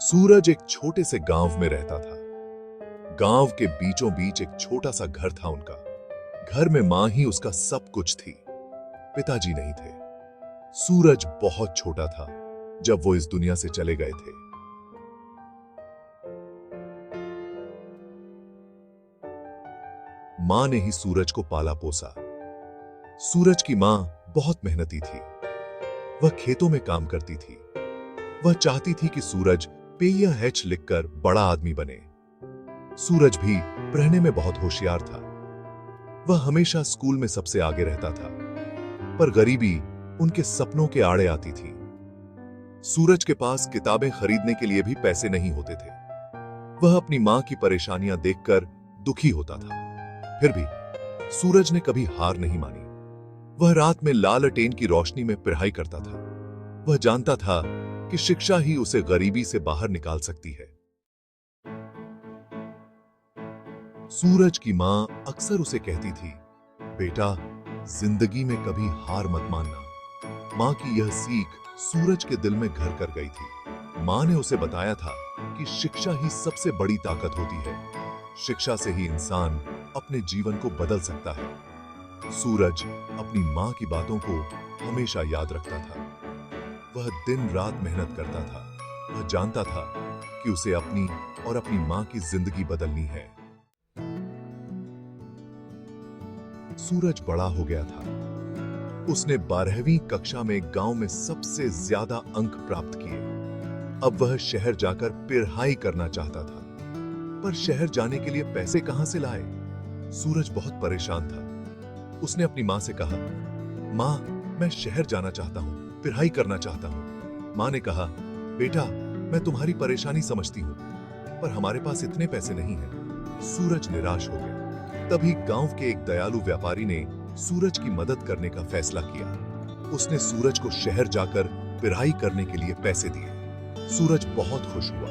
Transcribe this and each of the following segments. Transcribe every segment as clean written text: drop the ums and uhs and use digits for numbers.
सूरज एक छोटे से गांव में रहता था। गांव के बीचों बीच एक छोटा सा घर था उनका। घर में मां ही उसका सब कुछ थी, पिताजी नहीं थे। सूरज बहुत छोटा था जब वो इस दुनिया से चले गए थे। मां ने ही सूरज को पाला पोसा। सूरज की मां बहुत मेहनती थी। वह खेतों में काम करती थी। वह चाहती थी कि सूरज PH लिखकर बड़ा आदमी बने। सूरज भी पढ़ने में बहुत होशियार था। वह हमेशा स्कूल में सबसे आगे रहता था, पर गरीबी उनके सपनों के आड़े आती थी। सूरज के पास किताबें खरीदने के लिए भी पैसे नहीं होते थे। वह अपनी मां की परेशानियां देखकर दुखी होता था। फिर भी सूरज ने कभी हार नहीं मानी। वह रात में लालटेन की रोशनी में पढ़ाई करता था। वह जानता था कि शिक्षा ही उसे गरीबी से बाहर निकाल सकती है। सूरज की मां अक्सर उसे कहती थी, बेटा, जिंदगी में कभी हार मत मानना। मां की यह सीख सूरज के दिल में घर कर गई थी। मां ने उसे बताया था कि शिक्षा ही सबसे बड़ी ताकत होती है। शिक्षा से ही इंसान अपने जीवन को बदल सकता है। सूरज अपनी मां की बातों को हमेशा याद रखता था। वह दिन रात मेहनत करता था। वह जानता था कि उसे अपनी और अपनी मां की जिंदगी बदलनी है। सूरज बड़ा हो गया था। उसने 12वीं कक्षा में गांव में सबसे ज्यादा अंक प्राप्त किए। अब वह शहर जाकर पढ़ाई करना चाहता था, पर शहर जाने के लिए पैसे कहां से लाए? सूरज बहुत परेशान था। उसने अपनी मां से कहा, मां, मैं शहर जाना चाहता हूं, पढ़ाई करना चाहता हूं। मां ने कहा, बेटा, मैं तुम्हारी परेशानी समझती हूं, पर हमारे पास इतने पैसे नहीं हैं। सूरज निराश हो गया। तभी गांव के एक दयालु व्यापारी ने सूरज की मदद करने का फैसला किया। उसने सूरज को शहर जाकर पढ़ाई करने के लिए पैसे दिए। सूरज बहुत खुश हुआ।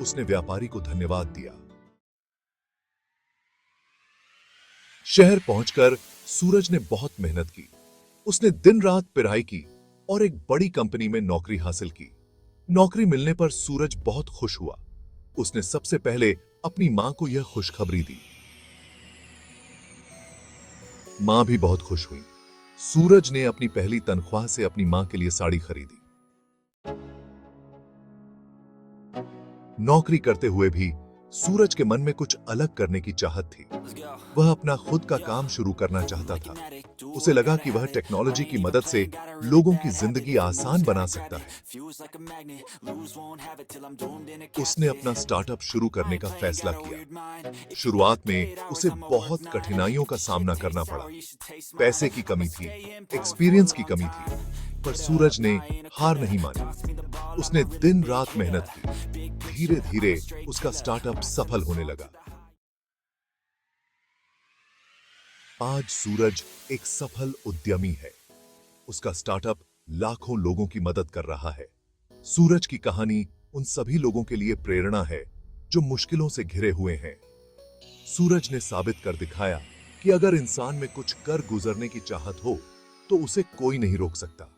उसने व्यापारी को धन्यवाद दिया। शहर पहुंचकर सूरज ने बहुत मेहनत की। उसने दिन रात पढ़ाई की और एक बड़ी कंपनी में नौकरी हासिल की। नौकरी मिलने पर सूरज बहुत खुश हुआ। उसने सबसे पहले अपनी मां को यह खुशखबरी दी। मां भी बहुत खुश हुई। सूरज ने अपनी पहली तनख्वाह से अपनी मां के लिए साड़ी खरीदी। नौकरी करते हुए भी सूरज के मन में कुछ अलग करने की चाहत थी। वह अपना खुद का काम शुरू करना चाहता था। उसे लगा कि वह टेक्नोलॉजी की मदद से लोगों की जिंदगी आसान बना सकता है। उसने अपना स्टार्टअप शुरू करने का फैसला किया। शुरुआत में उसे बहुत कठिनाइयों का सामना करना पड़ा। पैसे की कमी थी, एक्सपीरियंस की कमी थी, पर सूरज ने हार नहीं मानी। उसने दिन रात मेहनत की। धीरे धीरे उसका स्टार्टअप सफल होने लगा। आज सूरज एक सफल उद्यमी है। उसका स्टार्टअप लाखों लोगों की मदद कर रहा है। सूरज की कहानी उन सभी लोगों के लिए प्रेरणा है जो मुश्किलों से घिरे हुए हैं। सूरज ने साबित कर दिखाया कि अगर इंसान में कुछ कर गुजरने की चाहत हो तो उसे कोई नहीं रोक सकता।